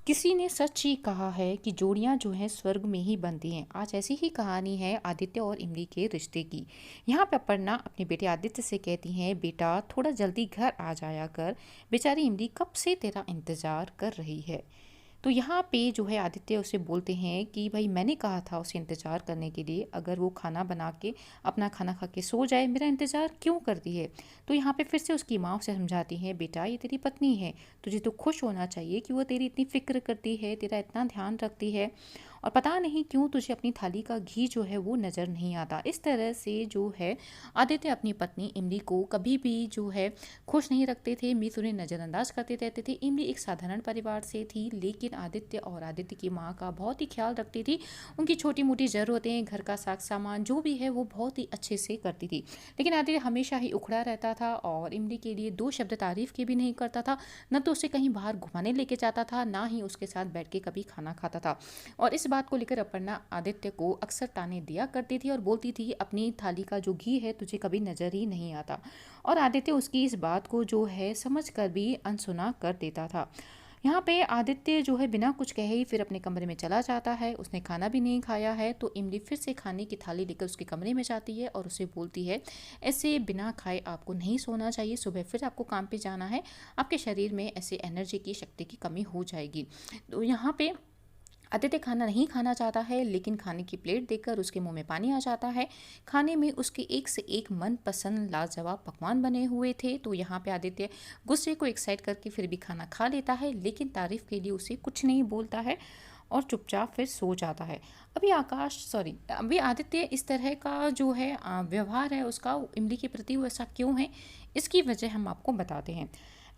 किसी ने सच ही कहा है कि जोड़ियां जो हैं स्वर्ग में ही बनती हैं। आज ऐसी ही कहानी है आदित्य और इमली के रिश्ते की। यहाँ पे अपर्णा अपने बेटे आदित्य से कहती हैं, बेटा थोड़ा जल्दी घर आ जाया कर, बेचारी इमली कब से तेरा इंतजार कर रही है। तो यहाँ पे जो है आदित्य उसे बोलते हैं कि भाई मैंने कहा था उसे इंतज़ार करने के लिए, अगर वो खाना बना के अपना खाना खा के सो जाए, मेरा इंतज़ार क्यों करती है। तो यहाँ पे फिर से उसकी माँ उसे समझाती है, बेटा ये तेरी पत्नी है, तुझे तो खुश होना चाहिए कि वो तेरी इतनी फिक्र करती है, तेरा इतना ध्यान रखती है, और पता नहीं क्यों तुझे अपनी थाली का घी जो है वो नज़र नहीं आता। इस तरह से जो है आदित्य अपनी पत्नी इमली को कभी भी जो है खुश नहीं रखते थे, मिस उन्हें नज़रअंदाज करते रहते थे। इमली एक साधारण परिवार से थी, लेकिन आदित्य और आदित्य की माँ का बहुत ही ख्याल रखती थी। उनकी छोटी मोटी ज़रूरतें, घर का साग सामान जो भी है वो बहुत ही अच्छे से करती थी। लेकिन आदित्य हमेशा ही उखड़ा रहता था और इमली के लिए दो शब्द तारीफ के भी नहीं करता था। न तो उसे कहीं बाहर घुमाने लेके जाता था, ना ही उसके साथ बैठ के कभी खाना खाता था। और इस बात को लेकर अपर्णा आदित्य को अक्सर ताने दिया करती थी और बोलती थी, अपनी थाली का जो घी है तुझे कभी नज़र ही नहीं आता। और आदित्य उसकी इस बात को जो है समझ कर भी अनसुना कर देता था। यहाँ पे आदित्य जो है बिना कुछ कहे ही फिर अपने कमरे में चला जाता है। उसने खाना भी नहीं खाया है, तो इमली फिर से खाने की थाली लेकर उसके कमरे में जाती है और उसे बोलती है, ऐसे बिना खाए आपको नहीं सोना चाहिए, सुबह फिर आपको काम पे जाना है, आपके शरीर में ऐसे एनर्जी की, शक्ति की कमी हो जाएगी। तो यहाँ पे आदित्य खाना नहीं खाना चाहता है, लेकिन खाने की प्लेट देखकर उसके मुंह में पानी आ जाता है। खाने में उसके एक से एक मनपसंद लाजवाब पकवान बने हुए थे। तो यहाँ पे आदित्य गुस्से को एक्साइट करके फिर भी खाना खा लेता है, लेकिन तारीफ के लिए उसे कुछ नहीं बोलता है और चुपचाप फिर सो जाता है। अभी आदित्य इस तरह का जो है व्यवहार है उसका इमली के प्रति, वो ऐसा क्यों है, इसकी वजह हम आपको बताते हैं।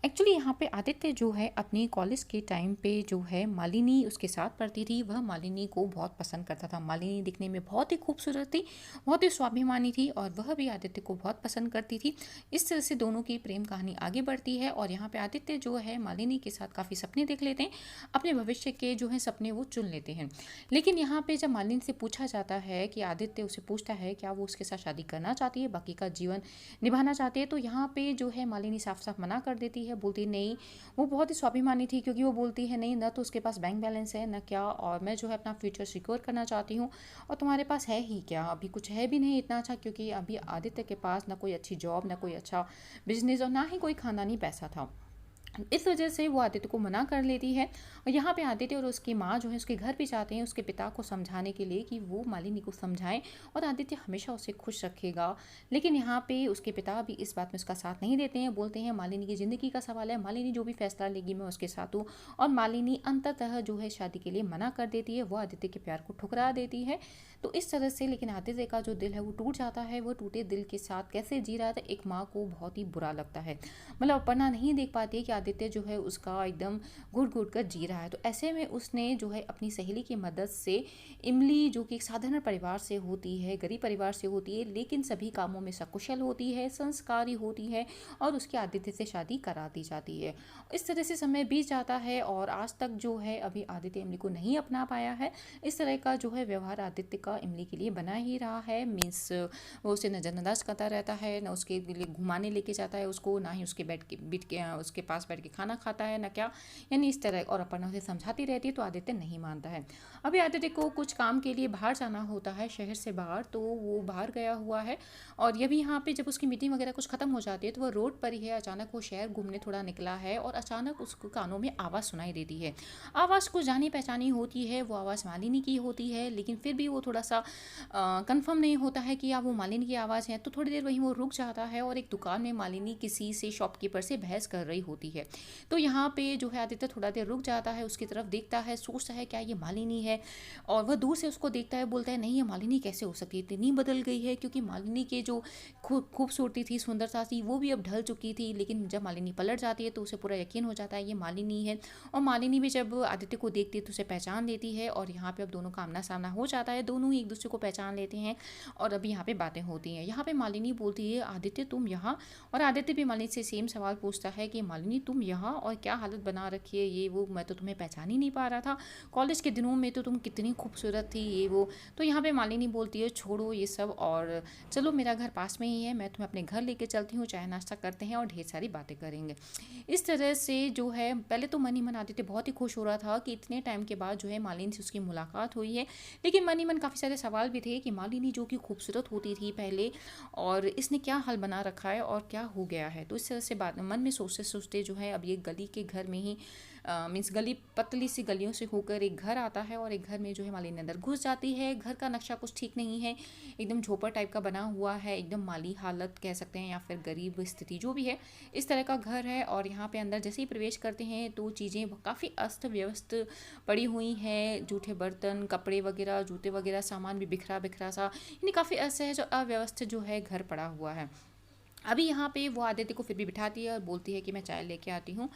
एक्चुअली यहाँ पे आदित्य जो है अपनी कॉलेज के टाइम पे जो है मालिनी उसके साथ पढ़ती थी, वह मालिनी को बहुत पसंद करता था। मालिनी दिखने में बहुत ही खूबसूरत थी, बहुत ही स्वाभिमानी थी, और वह भी आदित्य को बहुत पसंद करती थी। इस तरह से दोनों की प्रेम कहानी आगे बढ़ती है और यहाँ पे आदित्य जो है मालिनी के साथ काफ़ी सपने देख लेते हैं, अपने भविष्य के जो है सपने वो चुन लेते हैं। लेकिन यहाँ पे जब मालिनी से पूछा जाता है कि आदित्य उसे पूछता है क्या वो उसके साथ शादी करना चाहती है, बाकी का जीवन निभाना चाहती है, तो यहाँ पे जो है मालिनी साफ साफ मना कर देती है, बोलती नहीं। वो बहुत ही स्वाभिमानी थी, क्योंकि वो बोलती है नहीं, न तो उसके पास बैंक बैलेंस है न क्या, और मैं जो है अपना फ्यूचर सिक्योर करना चाहती हूँ, और तुम्हारे पास है ही क्या, अभी कुछ है भी नहीं इतना अच्छा, क्योंकि अभी आदित्य के पास ना कोई अच्छी जॉब, ना कोई अच्छा बिजनेस, और ना ही कोई खानदानी पैसा था। इस वजह से वो आदित्य को मना कर लेती है। और यहाँ पे आदित्य और उसकी माँ जो है उसके घर पे जाते हैं उसके पिता को समझाने के लिए कि वो मालिनी को समझाएं और आदित्य हमेशा उसे खुश रखेगा। लेकिन यहाँ पे उसके पिता भी इस बात में उसका साथ नहीं देते हैं, बोलते हैं मालिनी की ज़िंदगी का सवाल है, मालिनी जो भी फैसला लेगी मैं उसके साथ हूँ। और मालिनी अंततः जो है शादी के लिए मना कर देती है, वो आदित्य के प्यार को ठुकरा देती है। तो इस तरह से लेकिन आदित्य का जो दिल है वो टूट जाता है। वो टूटे दिल के साथ कैसे जी रहा था, एक माँ को बहुत ही बुरा लगता है। मतलब अपर्णा नहीं देख पाती है कि आदित्य जो है उसका एकदम घुट घुट कर जी रहा है। तो ऐसे में उसने जो है अपनी सहेली की मदद से इमली, जो कि एक साधारण परिवार से होती है, गरीब परिवार से होती है, लेकिन सभी कामों में सकुशल होती है, संस्कारी होती है, और उसके आदित्य से शादी करा दी जाती है। इस तरह से समय बीत जाता है और आज तक जो है अभी आदित्य इमली को नहीं अपना पाया है। इस तरह का जो है व्यवहार आदित्य का इमली के लिए बना ही रहा है। मीन्स वो उसे नज़रअंदाज करता रहता है, ना उसके लिए घुमाने लेके जाता है उसको, ना ही उसके बैठ के उसके पास बैठ के खाना खाता है, ना क्या, यानी इस तरह। और अपर्णा उसे समझाती रहती है तो आदित्य नहीं मानता है। अभी आदित्य को कुछ काम के लिए बाहर जाना होता है, शहर से बाहर, तो वो बाहर गया हुआ है। और ये भी यहाँ पे जब उसकी मीटिंग वगैरह कुछ खत्म हो जाती है तो वह रोड पर ही है। अचानक वो शहर घूमने थोड़ा निकला है और अचानक उसको कानों में आवाज़ सुनाई देती है। आवाज़ को जानी पहचानी होती है, वो आवाज़ मालिनी की होती है, लेकिन फिर भी वो थोड़ा सा कंफर्म नहीं होता है कि या वो मालिनी की आवाज़ है। तो थोड़ी देर वहीं वो रुक जाता है और एक दुकान में मालिनी किसी से, शॉपकीपर से बहस कर रही होती है। तो यहाँ पे जो है आदित्य थोड़ा देर रुक जाता है, उसकी तरफ देखता है, सोचता है क्या ये मालिनी है, और वह दूर से उसको देखता है, बोलता है नहीं ये मालिनी कैसे हो सकती है, इतनी बदल गई है। क्योंकि मालिनी के जो खूबसूरती थी, सुंदरता थी, वो भी अब ढल चुकी थी। लेकिन जब मालिनी पलट जाती है तो उसे पूरा यकीन हो जाता है ये मालिनी है। और मालिनी भी जब आदित्य को देखती है तो उसे पहचान लेती है, और यहाँ पे अब दोनों का आमना सामना हो जाता है, दोनों ही एक दूसरे को पहचान लेते हैं। और अभी यहाँ पे बातें होती हैं। यहाँ पे मालिनी बोलती है, आदित्य तुम यहाँ, और आदित्य भी मालिनी से सेम सवाल पूछता है कि मालिनी तुम यहाँ और क्या हालत बना रखी है, ये वो, मैं तो तुम्हें पहचान ही नहीं पा रहा था, कॉलेज के दिनों में तो तुम कितनी खूबसूरत थी, ये वो। तो यहाँ पे मालिनी बोलती है छोड़ो ये सब, और चलो मेरा घर पास में ही है, मैं तुम्हें अपने घर लेके चलती हूँ, चाय नाश्ता करते हैं और ढेर सारी बातें करेंगे। इस तरह से जो है पहले तो मन ही मन आदित्य बहुत ही खुश हो रहा था कि इतने टाइम के बाद जो है मालिनी से उसकी मुलाकात हुई है, लेकिन मन ही मन काफ़ी सारे सवाल भी थे कि मालिनी जो कि खूबसूरत होती थी पहले, और इसने क्या हाल बना रखा है और क्या हो गया है। तो इस तरह से बात मन में सोचते सोचते जो है अब ये गली के घर में ही मीन्स गली पतली सी गलियों से होकर एक घर आता है, और एक घर में जो है मालिनी अंदर घुस जाती है। घर का नक्शा कुछ ठीक नहीं है, एकदम झोपड़ टाइप का बना हुआ है, एकदम माली हालत कह सकते हैं या फिर गरीब स्थिति जो भी है, इस तरह का घर है। और यहाँ पे अंदर जैसे ही प्रवेश करते हैं तो चीज़ें काफ़ी अस्त व्यस्त पड़ी हुई हैं, जूठे बर्तन, कपड़े वगैरह, जूते वगैरह, सामान भी बिखरा बिखरा सा, यानी काफ़ी असहज और अव्यवस्थित जो है घर पड़ा हुआ है। अभी यहाँ पे वो आदित्य को फिर भी बिठाती है और बोलती है कि मैं चाय लेके आती हूँ।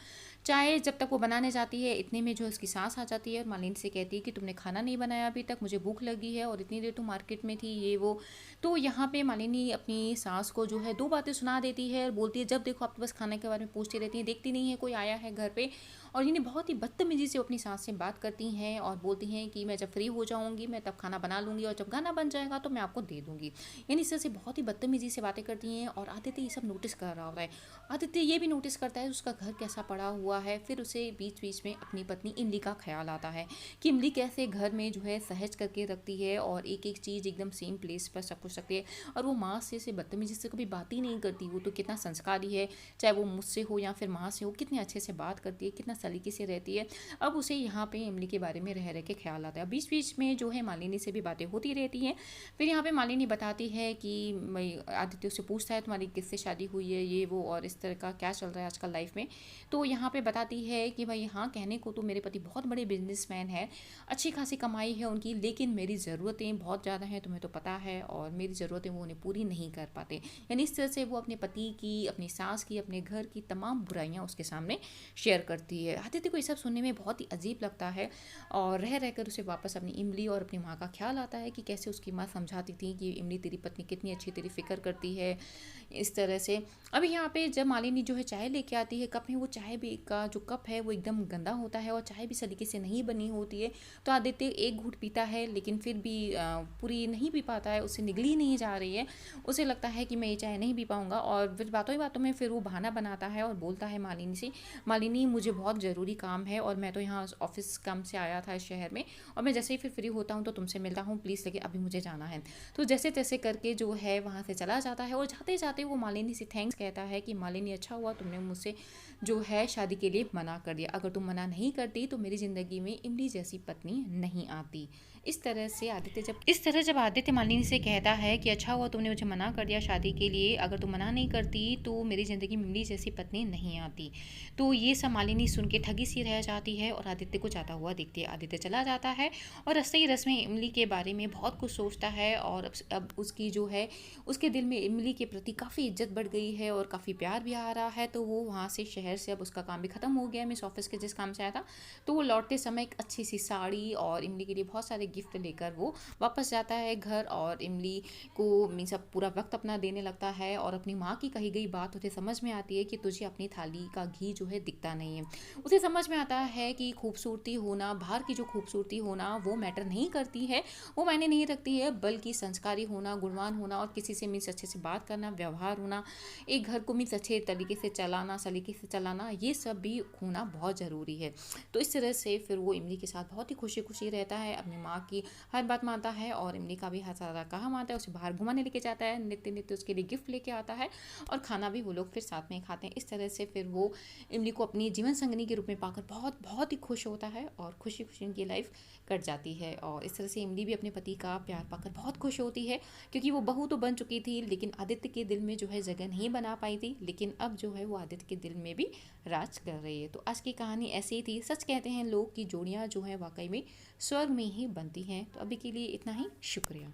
चाय जब तक वो बनाने जाती है इतने में जो उसकी सास आ जाती है और मालिनी से कहती है कि तुमने खाना नहीं बनाया अभी तक, मुझे भूख लगी है और इतनी देर तुम मार्केट में थी, ये वो। तो यहाँ पे मालिनी अपनी सास को जो है दो बातें सुना देती है और बोलती है जब देखो आप तो बस खाने के बारे में पूछती रहती है, देखती नहीं है कोई आया है घर पे। और इन्हें बहुत ही बदतमीजी से अपनी सास से बात करती हैं और बोलती हैं कि मैं जब फ्री हो जाऊँगी मैं तब खाना बना लूँगी, और जब खाना बन जाएगा तो मैं आपको दे दूँगी। यानी इस तरह से बहुत ही बदतमीजी से बातें करती हैं, और आदित्य ये सब नोटिस कर रहा होता है। आदित्य ये भी नोटिस करता है उसका घर कैसा पड़ा हुआ है। फिर उसे बीच बीच में अपनी पत्नी इमली का ख्याल आता है कि इमली कैसे घर में जो है सहेज करके रखती है और एक एक चीज़ एकदम सेम प्लेस पर सब कुछ रखती है, और वो माँ से बदतमीजी से कभी बात ही नहीं करती। वो तो कितना संस्कारी है, चाहे वो मुझसे हो या फिर माँ से हो, कितने अच्छे से बात करती है, कितना सलीके से रहती है। अब उसे यहाँ पे इमली के बारे में रह रह के ख्याल आता है। बीच बीच में जो है मालिनी से भी बातें होती रहती हैं। फिर यहाँ पे मालिनी बताती है कि मैं आदित्य से पूछता है तुम्हारी किससे शादी हुई है, ये वो, और इस तरह का क्या चल रहा है आजकल लाइफ में। तो यहाँ पे बताती है कि भाई हाँ, कहने को तो मेरे पति बहुत बड़े बिजनेसमैन है, अच्छी खासी कमाई है उनकी, लेकिन मेरी ज़रूरतें बहुत ज़्यादा हैं, तुम्हें तो पता है, और मेरी ज़रूरतें वो उन्हें पूरी नहीं कर पाते। यानी इस तरह से वो अपने पति की, अपनी सास की, अपने घर की तमाम बुराइयाँ उसके सामने शेयर करती है। आदित्य को ये सब सुनने में बहुत ही अजीब लगता है, और रह रहकर उसे वापस अपनी इमली और अपनी माँ का ख्याल आता है कि कैसे उसकी माँ समझाती थी कि इमली तेरी पत्नी कितनी अच्छी तेरी फिक्र करती है, इस तरह से। अभी यहाँ पे जब मालिनी जो है चाय लेके आती है, कप में वो चाय भी का जो कप है वो एकदम गंदा होता है और चाय भी सलीके से नहीं बनी होती है। तो आदित्य एक घूंट पीता है, लेकिन फिर भी पूरी नहीं पी पाता है, उससे निगली नहीं जा रही है। उसे लगता है कि मैं ये चाय नहीं पी पाऊँगा, और फिर बातों ही बातों में फिर वो बहाना बनाता है और बोलता है मालिनी से, मालिनी मुझे बहुत ज़रूरी काम है और मैं तो यहाँ ऑफिस काम से आया था इस शहर में, और मैं जैसे ही फिर फ्री होता हूँ तो तुमसे मिलता हूँ प्लीज़, लेकिन अभी मुझे जाना है। तो जैसे तैसे करके जो है वहाँ से चला जाता है, और जाते जाते वो मालिनी से थैंक्स कहता है कि मालिनी अच्छा हुआ तुमने मुझसे जो है शादी के लिए मना कर दिया, अगर तुम मना नहीं करती तो मेरी ज़िंदगी में इमली जैसी पत्नी नहीं आती। इस तरह जब आदित्य मालिनी से कहता है कि अच्छा हुआ तुमने मुझे मना कर दिया शादी के लिए, अगर तुम मना नहीं करती तो मेरी ज़िंदगी में इमली जैसी पत्नी नहीं आती, तो ये सब मालिनी सुन के ठगी सी रह जाती है और आदित्य को जाता हुआ देखती है। आदित्य चला जाता है और रस्ते ही रस में इमली के बारे में बहुत कुछ सोचता है, और अब उसकी जो है उसके दिल में इमली के प्रति काफ़ी इज्जत बढ़ गई है और काफ़ी प्यार भी आ रहा है। तो वो वहाँ से शहर से, अब उसका काम भी ख़त्म हो गया मिस ऑफिस के जिस काम से आया था, तो वो लौटते समय एक अच्छी सी साड़ी और इमली के लिए बहुत सारे गिफ्ट लेकर वो वापस जाता है घर, और इमली को मीन्स अब पूरा वक्त अपना देने लगता है। और अपनी माँ की कही गई बात उसे समझ में आती है कि तुझे अपनी थाली का घी जो है दिखता नहीं है। उसे समझ में आता है कि खूबसूरती होना, बाहर की जो खूबसूरती होना वो मैटर नहीं करती है, वो मायने नहीं रखती है, बल्कि संस्कारी होना, गुणवान होना, और किसी से मीन्स अच्छे से बात करना, व्यवहार होना, एक घर को मीन्स अच्छे तरीके से चलाना, सलीके से चलाना, ये सब भी होना बहुत ज़रूरी है। तो इस तरह से फिर वो इमली के साथ बहुत ही खुशी खुशी रहता है, अपनी माँ की हर बात मानता है, और इमली का भी हर सारा कहा मानता है, उसे बाहर घुमाने लेके जाता है, नित्य नित्य उसके लिए गिफ्ट लेके आता है, और खाना भी वो लोग फिर साथ में खाते हैं। इस तरह से फिर वो इमली को अपनी जीवन संगिनी के रूप में पाकर बहुत बहुत ही खुश होता है, और खुशी खुशी उनकी लाइफ कट जाती है। और इस तरह से इमली भी अपने पति का प्यार पाकर बहुत खुश होती है, क्योंकि वो बहू तो बन चुकी थी लेकिन आदित्य के दिल में जो है जगह नहीं बना पाई थी, लेकिन अब जो है वो आदित्य के दिल में भी राज कर रही है। तो आज की कहानी ऐसी ही थी। सच कहते हैं लोग कि जोड़ियाँ जो हैं वाकई में स्वर्ग में ही बनती हैं। तो अभी के लिए इतना ही, शुक्रिया।